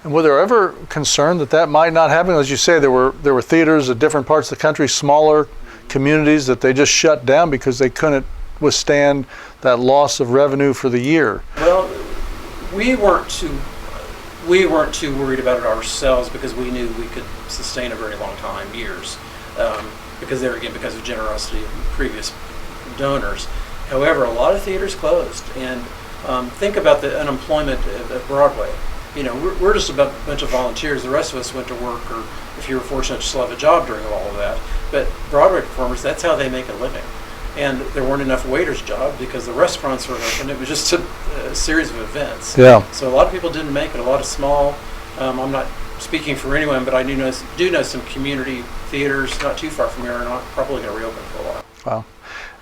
And were there ever concern that might not happen? As you say, there were theaters at different parts of the country, smaller communities, that they just shut down because they couldn't withstand that loss of revenue for the year. Well, we weren't too worried about it ourselves, because we knew we could sustain a very long time, years, because of generosity of previous donors. However, a lot of theaters closed, and think about the unemployment at Broadway. We're just a bunch of volunteers. The rest of us went to work, or if you were fortunate to still have a job during all of that. But Broadway performers, that's how they make a living. And there weren't enough waiters' jobs because the restaurants were open. It was just a series of events. Yeah. So a lot of people didn't make it. A lot of small, I'm not speaking for anyone, but I do know some community theaters not too far from here are not probably going to reopen for a while. Wow.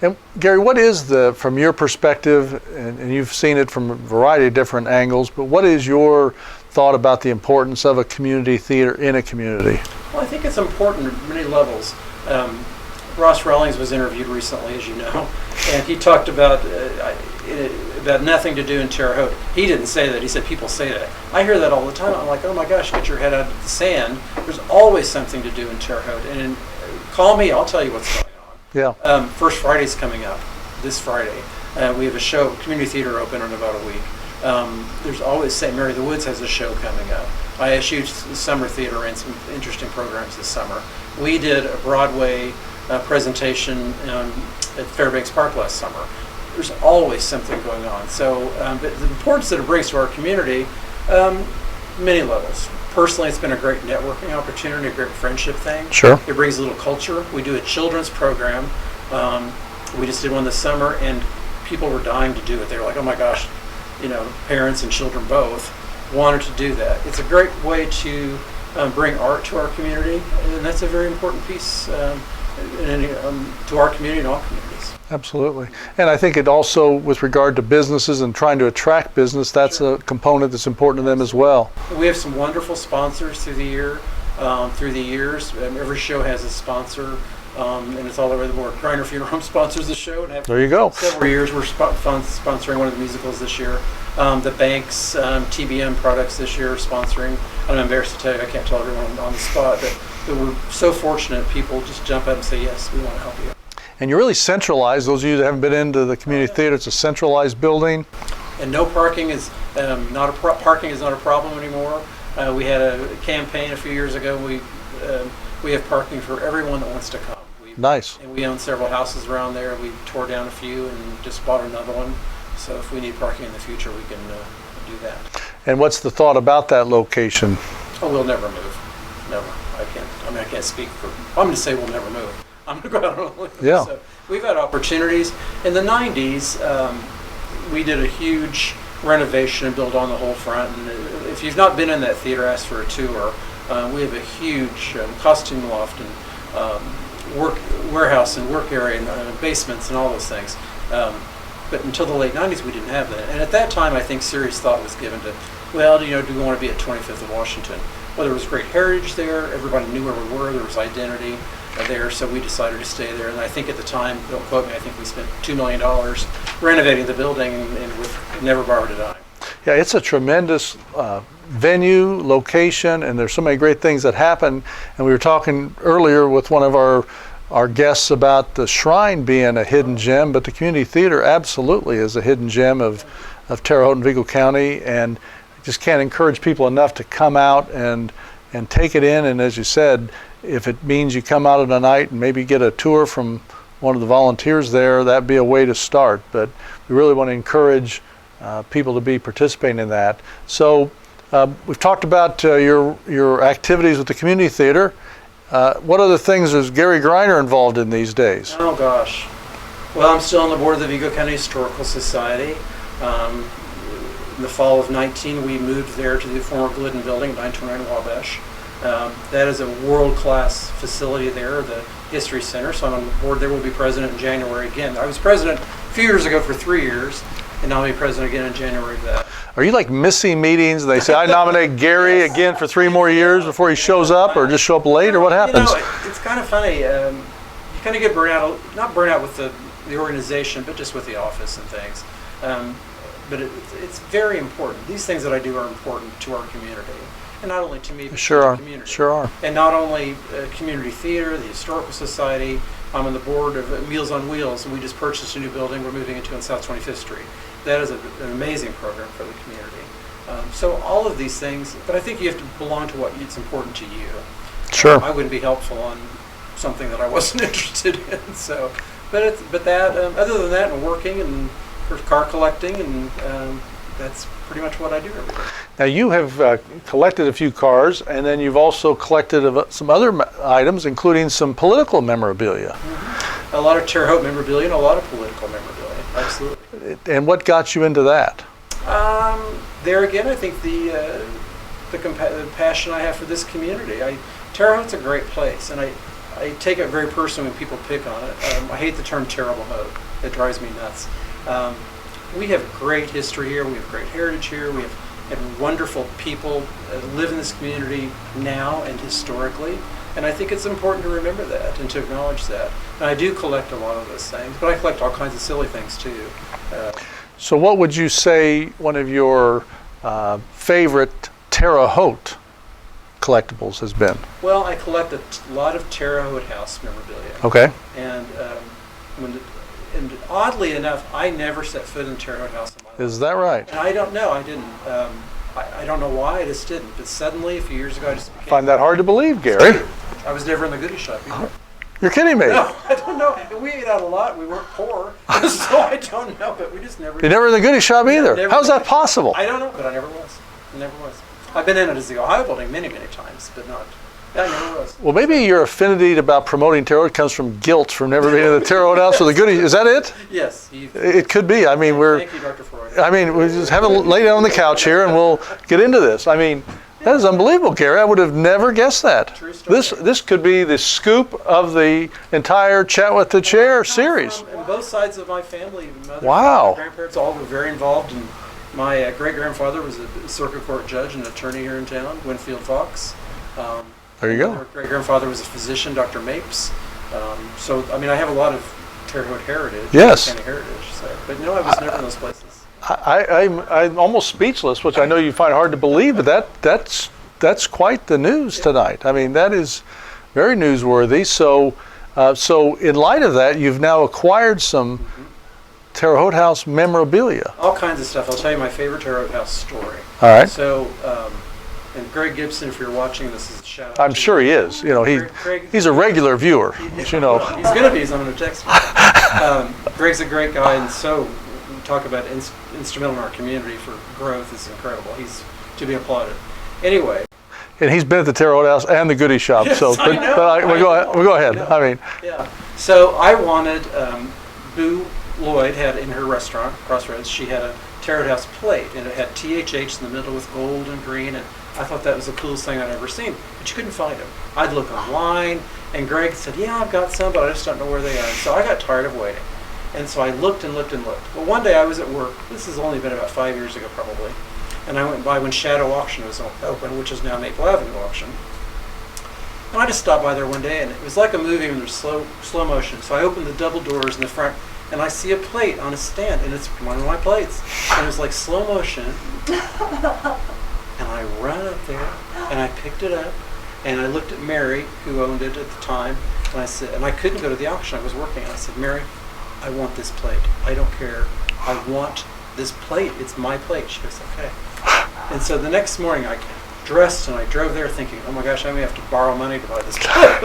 And Gary, what is from your perspective, and you've seen it from a variety of different angles, but what is your thought about the importance of a community theater in a community? Well, I think it's important at many levels. Ross Rawlings was interviewed recently, as you know, and he talked about nothing to do in Terre Haute. He didn't say that. He said people say that. I hear that all the time. I'm like, oh my gosh, get your head out of the sand. There's always something to do in Terre Haute. And call me, I'll tell you what's going on. Yeah. First Friday's coming up, this Friday. We have a show, community theater open in about a week. There's always, St. Mary of the Woods has a show coming up. ISU Summer Theater ran some interesting programs this summer. We did a Broadway presentation at Fairbanks Park last summer. There's always something going on. So but the importance that it brings to our community, many levels. Personally, it's been a great networking opportunity, a great friendship thing. Sure. It brings a little culture. We do a children's program. We just did one this summer, and people were dying to do it. They were like, oh my gosh, parents and children both wanted to do that. It's a great way to bring art to our community, and that's a very important piece to our community and all communities. Absolutely. And I think it also, with regard to businesses and trying to attract business, that's a component that's important to them as well. We have some wonderful sponsors through the years. Every show has a sponsor, and it's all over the board. Greiner Funeral Home sponsors the show. And There you go. Several years we're sponsoring one of the musicals this year. The bank's TBM products this year are sponsoring. I'm embarrassed to tell you, I can't tell everyone on the spot, but we're so fortunate people just jump up and say, yes, we want to help you. And you're really centralized. Those of you that haven't been into the community theater, it's a centralized building. And no parking is not a problem anymore. We had a campaign a few years ago. We have parking for everyone that wants to come. Nice. And we own several houses around there. We tore down a few and just bought another one. So if we need parking in the future, we can do that. And what's the thought about that location? Oh, we'll never move. Never. I can't speak for. I'm going to say we'll never move. I'm going to go out on a limb. Yeah. So we've had opportunities. In the 90s, we did a huge renovation and built on the whole front. And if you've not been in that theater, ask for a tour. We have a huge costume loft and warehouse and work area and basements and all those things. But until the late 90s, we didn't have that. And at that time, I think serious thought was given to, do we want to be at 25th of Washington? Well, there was great heritage there. Everybody knew where we were. There was identity there, so we decided to stay there. And I think at the time, don't quote me, I think we spent $2 million renovating the building and we've never borrowed a dime. Yeah, it's a tremendous venue, location, and there's so many great things that happen. And we were talking earlier with one of our guests about the shrine being a hidden gem, but the community theater absolutely is a hidden gem of Terre Haute and Vigo County, and just can't encourage people enough to come out and take it in. And as you said, if it means you come out at a night and maybe get a tour from one of the volunteers there, that'd be a way to start. But we really want to encourage people to be participating in that. So we've talked about your activities with the community theater. What other things is Gary Greiner involved in these days? Oh gosh. Well, I'm still on the board of the Vigo County Historical Society. In the fall of 19, we moved there to the former Glidden building, 929 Wabash. That is a world-class facility there, the History Center. So I'm on the board there. We'll be president in January again. I was president a few years ago for 3 years, and I'll be president again in January of that. Are you like missing meetings and they say, I nominate Gary again for 3 more years before he shows up, or just show up late, or what happens? It's kind of funny. You kind of get burnt out, not burnt out with the organization, but just with the office and things. But it's very important. These things that I do are important to our community. And not only to me, but Sure to are. the community. Sure are. And not only community theater, the Historical Society. I'm on the board of Meals on Wheels, and we just purchased a new building we're moving into on South 25th Street. That is an amazing program for the community. So all of these things, but I think you have to belong to what it's important to you. Sure. I wouldn't be helpful on something that I wasn't interested in. So, other than that, and working and car collecting, and that's pretty much what I do every day. Now you have collected a few cars, and then you've also collected some other items, including some political memorabilia. Mm-hmm. A lot of Terre Haute memorabilia and a lot of political memorabilia, absolutely. And what got you into that? There again, I think the passion I have for this community. Terre Haute's a great place, and I take it very personally when people pick on it. I hate the term terrible Haute. It drives me nuts. We have great history here. We have great heritage here. We have wonderful people that live in this community now and historically. And I think it's important to remember that and to acknowledge that. And I do collect a lot of those things, but I collect all kinds of silly things too. So what would you say one of your favorite Terre Haute collectibles has been? Well, I collect a lot of Terre Haute house memorabilia. Okay. And and oddly enough, I never set foot in Terre Haute house in my life. Is that right? And I don't know. I didn't. I don't know why. I just didn't. But suddenly, a few years ago, I just became. Find that hard to believe, Gary. I was never in the goodie shop either. You're kidding me. No, I don't know. And we ate out a lot. We weren't poor, so I don't know. But we just never. You're never in the goodie shop either. Never How's that possible? I don't know, but I never was. I never was. I've been in it as the Ohio building many, many times, but not. I never was. Well, maybe your affinity about promoting Terre Haute comes from guilt from never being in the Terre Haute House or the Goody. Is that it? Yes. It could be. I mean, Thank you, Dr. Freud. I mean, we just have a lay down on the couch here, and we'll get into this. I mean, that is unbelievable, Gary. I would have never guessed that. True story. This could be the scoop of the entire Chat with the Chair series. And both sides of my family, mother, Wow. father, grandparents, all were very involved. And my great-grandfather was a circuit court judge and attorney here in town, Winfield Fox. There you go. My great-grandfather was a physician, Dr. Mapes. So, I mean, I have a lot of Terre Haute heritage. Yes. Kind of heritage. So, but no, I was never in those places. I'm almost speechless, which I know you find hard to believe, but that's quite the news tonight. I mean, that is very newsworthy. So, so in light of that, you've now acquired some Terre Haute House memorabilia. All kinds of stuff. I'll tell you my favorite Terre Haute House story. All right. So, and Greg Gibson, if you're watching, this is a shout out. I'm sure he is. You know, Greg, he's a regular viewer, as you know. He's going to be. So I'm going to text him. Greg's a great guy, and so talk about instrumental in our community for growth is incredible. He's to be applauded. Anyway. And he's been at the Terre Haute House and the Goody Shop. Yes, so, we'll go ahead. I mean. Yeah. So I wanted. Boo Lloyd had in her restaurant, Crossroads. She had a Terre Haute House plate, and it had THH in the middle with gold and green, and I thought that was the coolest thing I'd ever seen, but you couldn't find them. I'd look online, and Greg said, yeah, I've got some, but I just don't know where they are. And so I got tired of waiting. And so I looked and looked and looked. But one day I was at work, this has only been about 5 years ago probably, and I went by when Shadow Auction was open, which is now Maple Avenue Auction. And I just stopped by there one day, and it was like a movie when there's slow motion. So I opened the double doors in the front, and I see a plate on a stand, and it's one of my plates. And it was like slow motion. And I ran up there, and I picked it up, and I looked at Mary, who owned it at the time, and I said, and I couldn't go to the auction, I was working. I said, Mary, I want this plate. I don't care. I want this plate. It's my plate. She goes, okay. And so the next morning, I dressed, and I drove there thinking, oh my gosh, I may have to borrow money to buy this plate.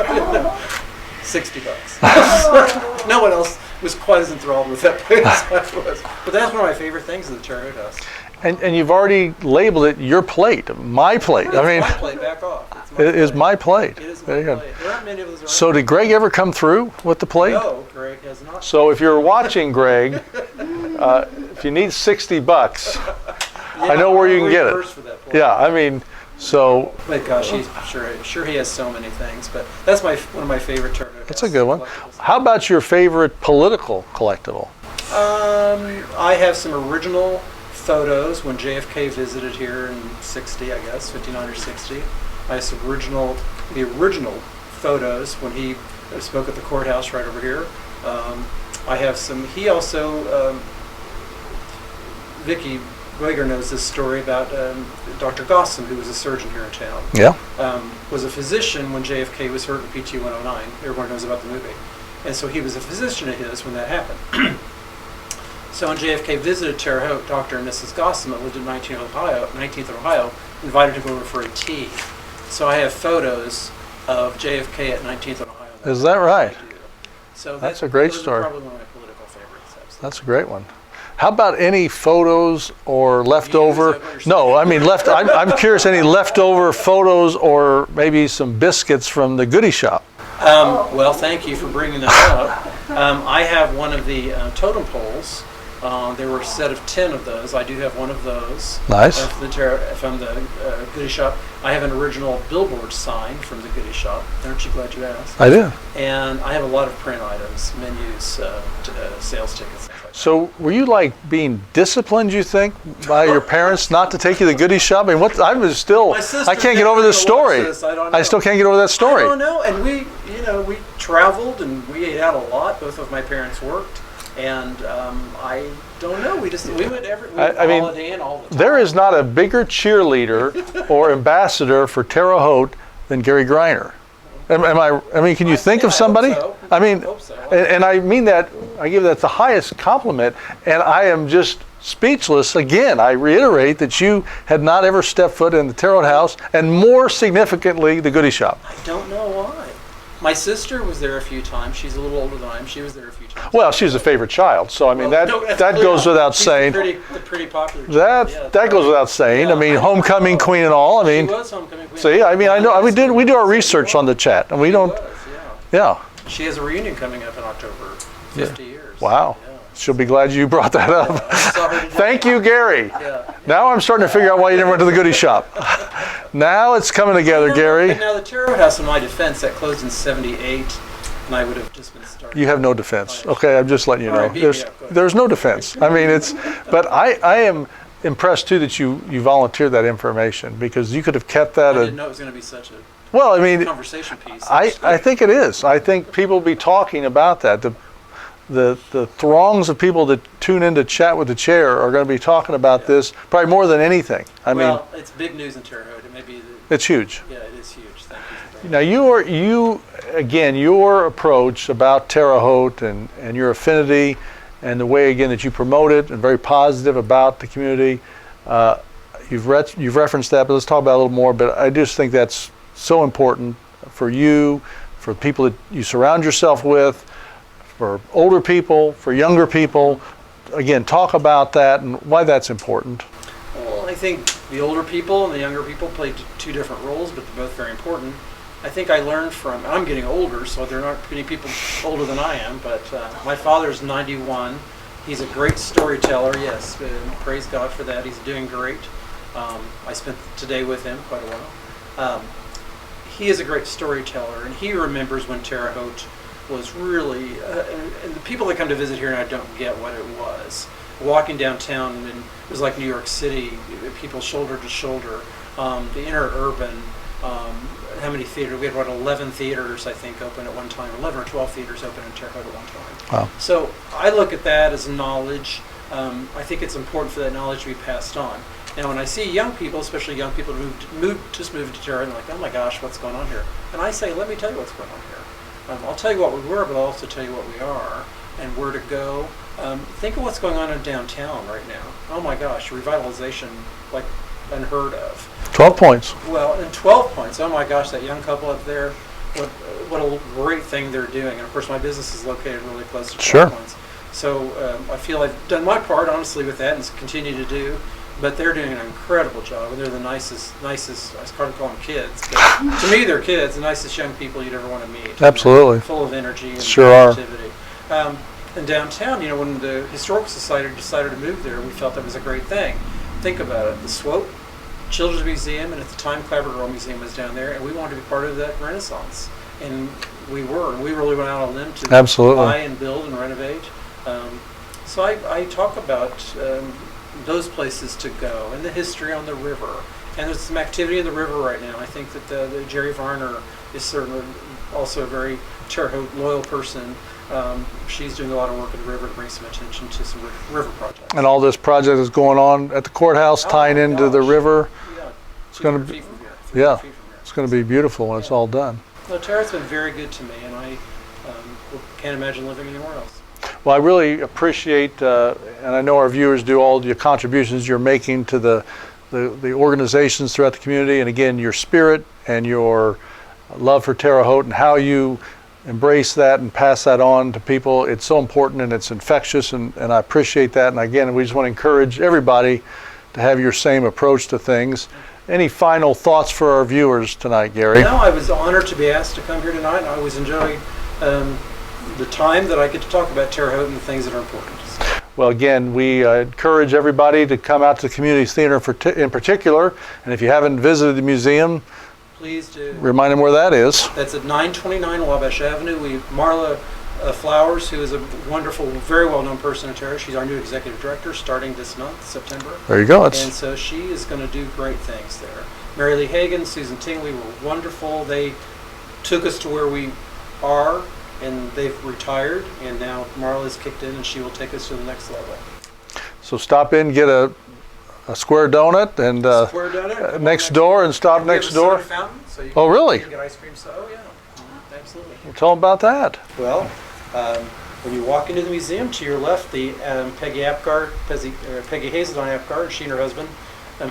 $60. No one else was quite as enthralled with that plate as I was. But that's one of my favorite things of the Terre Haute House. And you've already labeled it your plate, my plate. It's I mean, my plate, back off. it is my plate. It is There my you go. plate. There aren't many of those around. So did Greg ever come through with the plate? No, Greg has not. So if you're watching, Greg, if you need $60, I know where you can get it. For that plate. Yeah, I mean, so But gosh, he's sure he has so many things. But that's one of my favorite Terre Haute that's a good one. How about your favorite political collectible? I have some original photos when JFK visited here in 60, I guess, 59 or 60. I have some the original photos when he spoke at the courthouse right over here. I have some, he also, Vicki Greiner knows this story about Dr. Gossam, who was a surgeon here in town. Yeah. Was a physician when JFK was hurt in PT 109. Everyone knows about the movie. And so he was a physician of his when that happened. So when JFK visited Terre Haute, Dr. and Mrs. Gossam, that lived in 19th Ohio, invited him over for a tea. So I have photos of JFK at 19th Ohio. Is that right? I do. So That's a great those are story. Probably one of my political favorites. Absolutely. That's a great one. How about any photos or leftover? Is that what you're No, I mean I'm curious. Any leftover photos or maybe some biscuits from the Goody Shop? Well, thank you for bringing that up. I have one of the totem poles. There were a set of 10 of those. I do have one of those. Nice. From the Goody Shop. I have an original billboard sign from the Goody Shop. Aren't you glad you asked? I do. And I have a lot of print items, menus, sales tickets, things like that. So were you like being disciplined, you think, by your parents not to take you to the Goody Shop? I mean, I was still, My sister I can't get over this never watched story. this. I don't know. I still can't get over that story. I don't know. And we traveled and we ate out a lot. Both of my parents worked. And I don't know. We went I mean, Holiday Inn all the time. There is not a bigger cheerleader or ambassador for Terre Haute than Gary Greiner. I mean, can you think of somebody? I hope so. I mean, I hope so. and I mean that, I give that the highest compliment, and I am just speechless. Again, I reiterate that you had not ever stepped foot in the Terre Haute House, and more significantly, the Goody Shop. I don't know why. My sister was there a few times. She's a little older than I am. She was there a few times. Well, she's a favorite child, so I mean Well, no, that's that clear. goes without She's saying. The pretty popular. child. Yeah, That goes without saying. Yeah, I mean, I know. homecoming queen and all. I She mean, was homecoming queen. see, I mean, I know we do our research on the chat, and we She don't. was, Yeah. She has a reunion coming up in October. 50 years. Wow. Yeah. She'll be glad you brought that up. I saw her today. Thank you, Gary. Yeah. Now I'm starting to figure out why you never went to the goodie shop. Now it's coming together, Gary. And now the Terre Haute House, in my defense, that closed in '78, and I would have just been started. You have no defense. Okay, I'm just letting you All know. right, beat me up. Go ahead. There's no defense. I mean, but I am impressed too that you volunteered that information, because you could have kept that. I didn't know it was going to be such a Well, I mean, conversation piece. I think it is. I think people will be talking about that. The throngs of people that tune in to Chat with the Chair are going to be talking about this probably more than anything. I mean, well, it's big news in Terre Haute. It may be. it's huge. Yeah, it is huge. Thank you for that. Now your approach about Terre Haute and your affinity and the way again that you promote it and very positive about the community. You've referenced that, but let's talk about it a little more. But I just think that's so important for you, for people that you surround yourself with, for older people, for younger people. Again, talk about that and why that's important. Well, I think the older people and the younger people play two different roles, but they're both very important. I think I learned from, I'm getting older, so there aren't many people older than I am, but my father's 91. He's a great storyteller, yes, praise God for that. He's doing great. I spent today with him quite a while. He is a great storyteller, and he remembers when Terre Haute was really, and the people that come to visit here now don't get what it was. Walking downtown, and it was like New York City, people shoulder to shoulder, the inner urban, how many theaters? We had about 11 theaters, I think, open at one time, 11 or 12 theaters open in Terre Haute at one time. Wow. So I look at that as knowledge. I think it's important for that knowledge to be passed on. Now, when I see young people, especially young people who just moved to Terre Haute, and they're like, oh my gosh, what's going on here? And I say, let me tell you what's going on here. I'll tell you what we were, but I'll also tell you what we are and where to go. Think of what's going on in downtown right now. Oh my gosh, revitalization like unheard of. 12 points. Well, and 12 points. Oh my gosh, that young couple up there, what a great thing they're doing. And of course, my business is located really close to 12 Sure. points. So I feel I've done my part, honestly, with that and continue to do. But they're doing an incredible job, and they're the nicest, I can't call them kids, but to me they're kids, the nicest young people you'd ever want to meet. Absolutely. And full of energy and Sure are. activity. And downtown, when the Historical Society decided to move there, we felt that was a great thing. Think about it, the Swope Children's Museum, and at the time Clabber Girl Museum was down there, and we wanted to be part of that renaissance. And we were, and we really went out on them to Absolutely. buy and build and renovate. So I talk about those places to go and the history on the river. And there's some activity in the river right now. I think that the Jerry Varner is certainly also a very Terre Haute loyal person. She's doing a lot of work at the river to bring some attention to some river projects. And all this project is going on at the courthouse, tying Oh, into the gosh. river. Yeah, It's gonna 200 be- feet from here. yeah. 200 feet from here. It's going to be beautiful when it's all done. No, Terre Haute's been very good to me, and I can't imagine living anywhere else. Well, I really appreciate, and I know our viewers do, all your contributions you're making to the organizations throughout the community, and again, your spirit and your love for Terre Haute and how you embrace that and pass that on to people. It's so important and it's infectious, and I appreciate that. And again, we just want to encourage everybody to have your same approach to things. Any final thoughts for our viewers tonight, Gary? No, I was honored to be asked to come here tonight, and I always enjoy the time that I get to talk about Terre Haute and the things that are important. Well, again, we encourage everybody to come out to the Community Theater in particular, and if you haven't visited the museum, Please do. remind them where that is. That's at 929 Wabash Avenue. Marla Flowers, who is a wonderful, very well-known person in Terre Haute. She's our new executive director starting this month, September. There you go. And so she is going to do great things there. Mary Lee Hagan, Susan Tingley were wonderful. They took us to where we are, and they've retired, and now Marla's kicked in, and she will take us to the next level. So stop in, get a square donut, and Square donut, come on next door, and stop We have next a door. soda fountain, so you Oh, can- really? You can get ice cream. So, oh yeah, absolutely. Well, tell them about that. Well, when you walk into the museum, to your left, the Peggy Hazelton Apgar, she and her husband,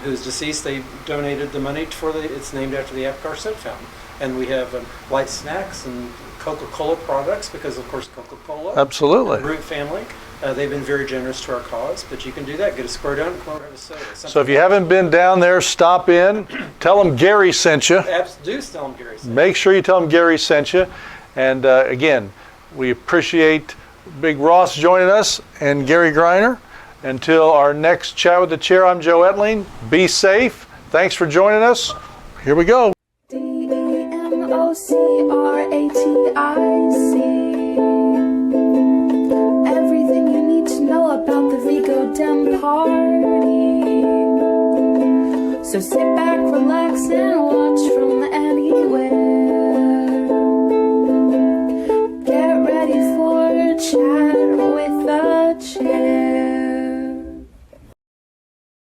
who's deceased, they donated the money for it's named after the Apgar soda fountain. And we have light snacks and Coca-Cola products because, of course, Coca-Cola. Absolutely. The Root family. They've been very generous to our cause, but you can do that. Get a square down and come over and have a soda. So if you haven't been down there, stop in. Tell them Gary sent you. Do tell them Gary sent you. Make sure you tell them Gary sent you. And again, we appreciate Big Ross joining us and Gary Greiner. Until our next Chat with the Chair, I'm Joe Etling. Be safe. Thanks for joining us. Here we go. DEMOCRATIC. Everything you need to know about the Vigo Dem Party. So sit back, relax, and watch from anywhere. Get ready for a chat.